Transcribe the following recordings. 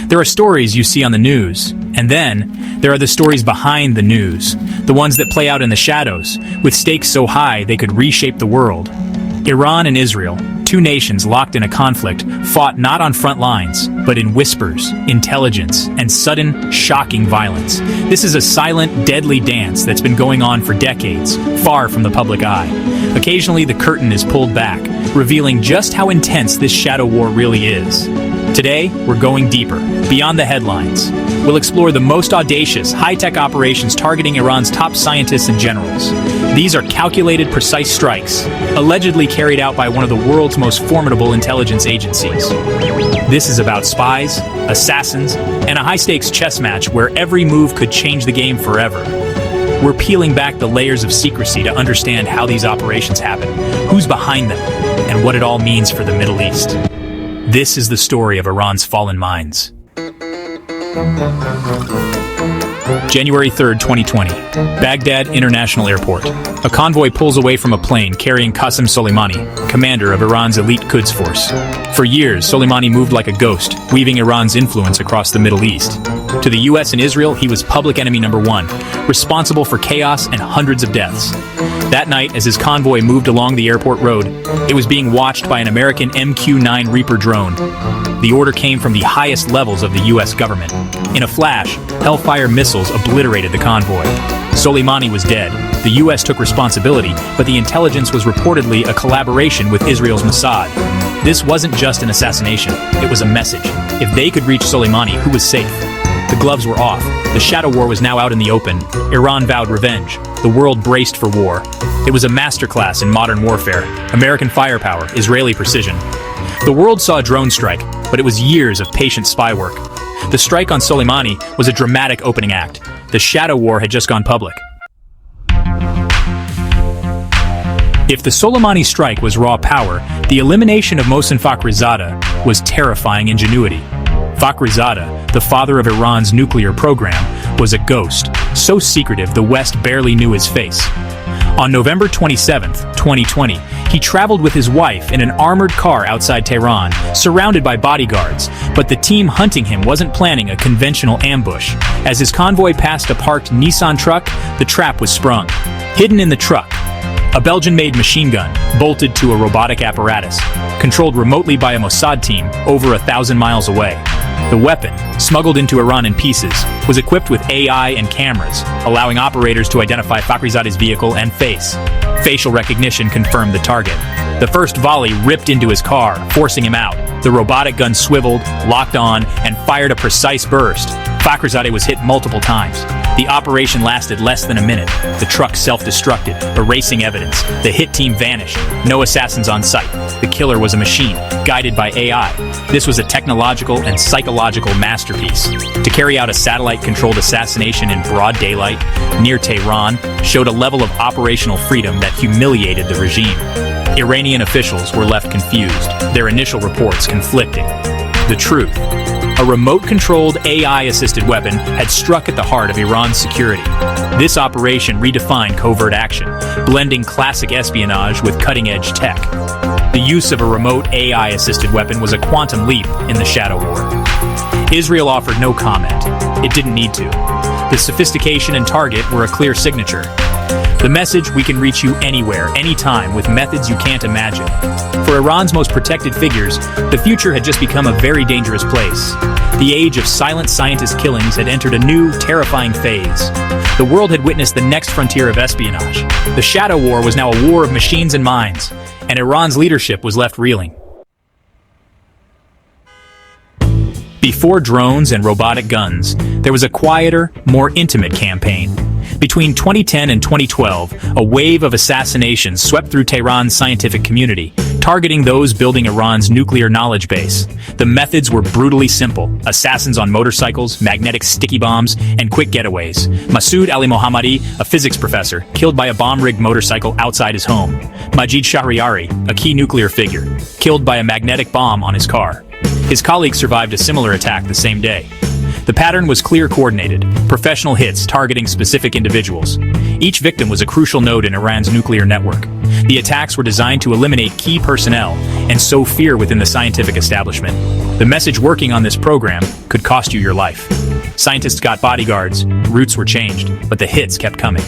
There are stories you see on the news, and then there are the stories behind the news, the ones that play out in the shadows, with stakes so high they could reshape the world. Iran and Israel, two nations locked in a conflict, fought not on front lines, but in whispers, intelligence, and sudden, shocking violence. This is a silent, deadly dance that's been going on for decades, far from the public eye. Occasionally, the curtain is pulled back, revealing just how intense this shadow war really is. Today, we're going deeper, beyond the headlines. We'll explore the most audacious, high-tech operations targeting Iran's top scientists and generals. These are calculated, precise strikes, allegedly carried out by one of the world's most formidable intelligence agencies. This is about spies, assassins, and a high-stakes chess match where every move could change the game forever. We're peeling back the layers of secrecy to understand how these operations happen, who's behind them, and what it all means for the Middle East. This is the story of Iran's fallen minds. January 3rd, 2020. Baghdad International Airport. A convoy pulls away from a plane carrying Qasem Soleimani, commander of Iran's elite Quds force. For years, Soleimani moved like a ghost, weaving Iran's influence across the Middle East. To the US and Israel, he was public enemy number one, responsible for chaos and hundreds of deaths. That night, as his convoy moved along the airport road, it was being watched by an American MQ-9 Reaper drone. The order came from the highest levels of the US government. In a flash, Hellfire missiles obliterated the convoy. Soleimani was dead. The US took responsibility, but the intelligence was reportedly a collaboration with Israel's Mossad. This wasn't just an assassination, it was a message. If they could reach Soleimani, who was safe? The gloves were off. The shadow war was now out in the open. Iran vowed revenge. The world braced for war. It was a masterclass in modern warfare. American firepower, Israeli precision. The world saw a drone strike, but it was years of patient spy work. The strike on Soleimani was a dramatic opening act. The shadow war had just gone public. If the Soleimani strike was raw power, the elimination of Mohsen Fakhrizadeh was terrifying ingenuity. Fakhrizadeh, the father of Iran's nuclear program, was a ghost, so secretive the West barely knew his face. On November 27, 2020, he traveled with his wife in an armored car outside Tehran, surrounded by bodyguards, but the team hunting him wasn't planning a conventional ambush. As his convoy passed a parked Nissan truck, the trap was sprung. Hidden in the truck, a Belgian-made machine gun, bolted to a robotic apparatus, controlled remotely by a Mossad team over 1,000 miles away. The weapon, smuggled into Iran in pieces, was equipped with AI and cameras, allowing operators to identify Fakhrizadeh's vehicle and face. Facial recognition confirmed the target. The first volley ripped into his car, forcing him out. The robotic gun swiveled, locked on, and fired a precise burst. Fakhrizadeh was hit multiple times. The operation lasted less than a minute. The truck self-destructed, erasing evidence. The hit team vanished. No assassins on site. The killer was a machine, guided by AI. This was a technological and psychological masterpiece. To carry out a satellite-controlled assassination in broad daylight, near Tehran, showed a level of operational freedom that humiliated the regime. Iranian officials were left confused, their initial reports conflicting. The truth: a remote-controlled AI-assisted weapon had struck at the heart of Iran's security. This operation redefined covert action, blending classic espionage with cutting-edge tech. The use of a remote AI-assisted weapon was a quantum leap in the shadow war. Israel offered no comment. It didn't need to. The sophistication and target were a clear signature. The message: we can reach you anywhere, anytime, with methods you can't imagine. For Iran's most protected figures, the future had just become a very dangerous place. The age of silent scientist killings had entered a new, terrifying phase. The world had witnessed the next frontier of espionage. The shadow war was now a war of machines and minds, and Iran's leadership was left reeling. Before drones and robotic guns, there was a quieter, more intimate campaign. Between 2010 and 2012, a wave of assassinations swept through Tehran's scientific community, targeting those building Iran's nuclear knowledge base. The methods were brutally simple: assassins on motorcycles, magnetic sticky bombs, and quick getaways. Masoud Ali Mohammadi, a physics professor, killed by a bomb-rigged motorcycle outside his home. Majid Shahriari, a key nuclear figure, killed by a magnetic bomb on his car. His colleagues survived a similar attack the same day. The pattern was clear, coordinated, professional hits targeting specific individuals. Each victim was a crucial node in Iran's nuclear network. The attacks were designed to eliminate key personnel and sow fear within the scientific establishment. The message working on this program could cost you your life. Scientists got bodyguards, routes were changed, but the hits kept coming.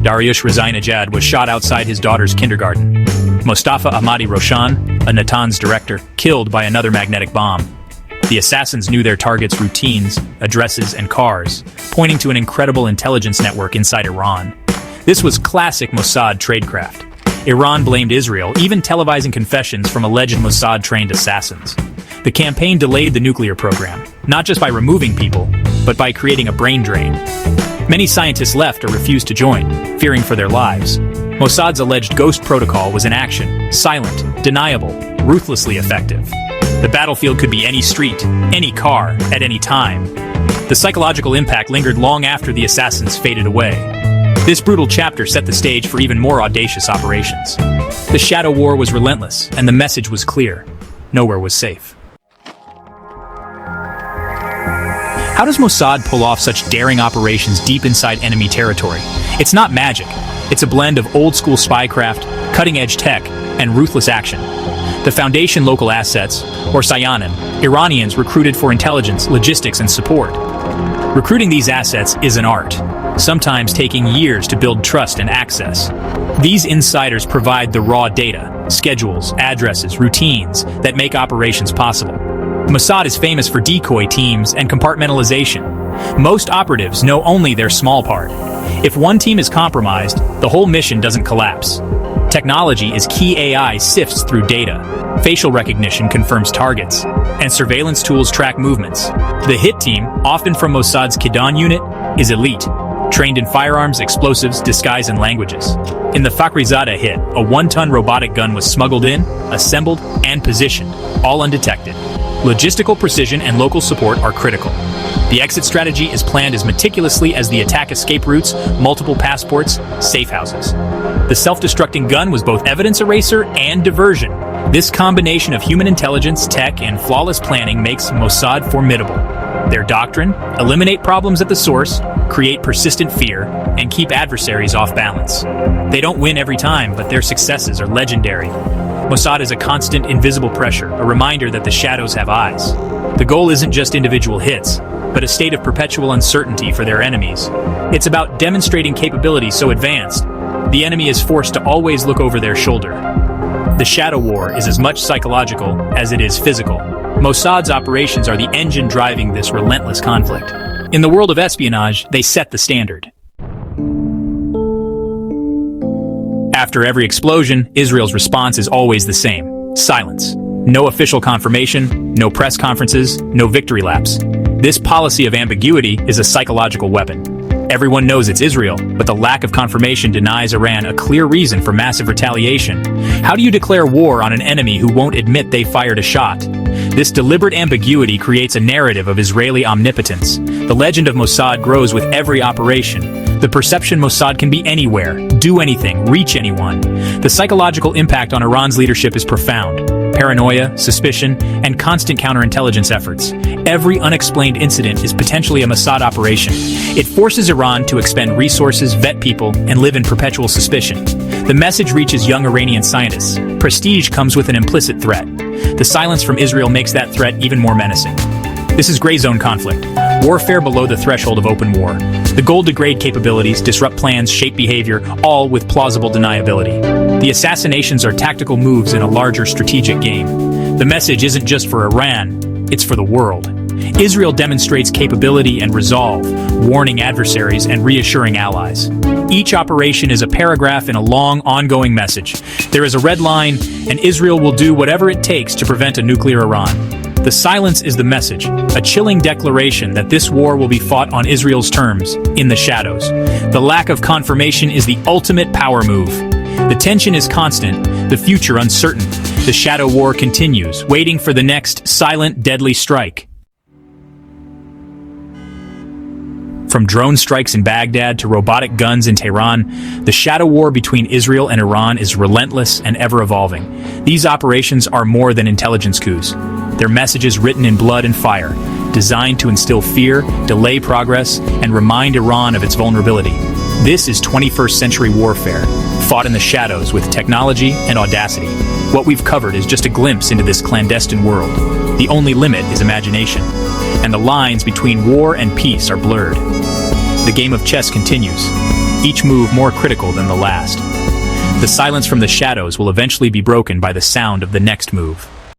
Dariush Razainajad was shot outside his daughter's kindergarten. Mostafa Ahmadi Roshan, a Natanz director, killed by another magnetic bomb. The assassins knew their targets' routines, addresses, and cars, pointing to an incredible intelligence network inside Iran. This was classic Mossad tradecraft. Iran blamed Israel, even televising confessions from alleged Mossad-trained assassins. The campaign delayed the nuclear program, not just by removing people, but by creating a brain drain. Many scientists left or refused to join, fearing for their lives. Mossad's alleged ghost protocol was in action, silent, deniable, ruthlessly effective. The battlefield could be any street, any car, at any time. The psychological impact lingered long after the assassins faded away. This brutal chapter set the stage for even more audacious operations. The Shadow War was relentless, and the message was clear. Nowhere was safe. How does Mossad pull off such daring operations deep inside enemy territory? It's not magic. It's a blend of old-school spycraft, cutting-edge tech, and ruthless action. The Foundation local assets, or Sayanim, Iranians recruited for intelligence, logistics, and support. Recruiting these assets is an art, sometimes taking years to build trust and access. These insiders provide the raw data, schedules, addresses, routines that make operations possible. Mossad is famous for decoy teams and compartmentalization. Most operatives know only their small part. If one team is compromised, the whole mission doesn't collapse. Technology is key. AI sifts through data. Facial recognition confirms targets, and surveillance tools track movements. The hit team, often from Mossad's Kidan unit, is elite, trained in firearms, explosives, disguise, and languages. In the Fakhrizadeh hit, a 1-ton robotic gun was smuggled in, assembled, and positioned, all undetected. Logistical precision and local support are critical. The exit strategy is planned as meticulously as the attack escape routes, multiple passports, safe houses. The self-destructing gun was both evidence eraser and diversion. This combination of human intelligence, tech, and flawless planning makes Mossad formidable. Their doctrine: eliminate problems at the source, create persistent fear, and keep adversaries off balance. They don't win every time, but their successes are legendary. Mossad is a constant, invisible pressure, a reminder that the shadows have eyes. The goal isn't just individual hits, but a state of perpetual uncertainty for their enemies. It's about demonstrating capability so advanced, the enemy is forced to always look over their shoulder. The Shadow War is as much psychological as it is physical. Mossad's operations are the engine driving this relentless conflict. In the world of espionage, they set the standard. After every explosion, Israel's response is always the same: silence. No official confirmation, no press conferences, no victory laps. This policy of ambiguity is a psychological weapon. Everyone knows it's Israel, but the lack of confirmation denies Iran a clear reason for massive retaliation. How do you declare war on an enemy who won't admit they fired a shot? This deliberate ambiguity creates a narrative of Israeli omnipotence. The legend of Mossad grows with every operation. The perception Mossad can be anywhere, do anything, reach anyone. The psychological impact on Iran's leadership is profound. Paranoia, suspicion, and constant counterintelligence efforts. Every unexplained incident is potentially a Mossad operation. It forces Iran to expend resources, vet people, and live in perpetual suspicion. The message reaches young Iranian scientists. Prestige comes with an implicit threat. The silence from Israel makes that threat even more menacing. This is gray zone conflict, warfare below the threshold of open war. The goal: degrade capabilities, disrupt plans, shape behavior, all with plausible deniability. The assassinations are tactical moves in a larger strategic game. The message isn't just for Iran, it's for the world. Israel demonstrates capability and resolve, warning adversaries and reassuring allies. Each operation is a paragraph in a long, ongoing message. There is a red line, and Israel will do whatever it takes to prevent a nuclear Iran. The silence is the message, a chilling declaration that this war will be fought on Israel's terms, in the shadows. The lack of confirmation is the ultimate power move. The tension is constant, the future uncertain. The shadow war continues, waiting for the next silent, deadly strike. From drone strikes in Baghdad to robotic guns in Tehran, the shadow war between Israel and Iran is relentless and ever-evolving. These operations are more than intelligence coups. They're messages written in blood and fire, designed to instill fear, delay progress, and remind Iran of its vulnerability. This is 21st century warfare, fought in the shadows with technology and audacity. What we've covered is just a glimpse into this clandestine world. The only limit is imagination, and the lines between war and peace are blurred. The game of chess continues, each move more critical than the last. The silence from the shadows will eventually be broken by the sound of the next move.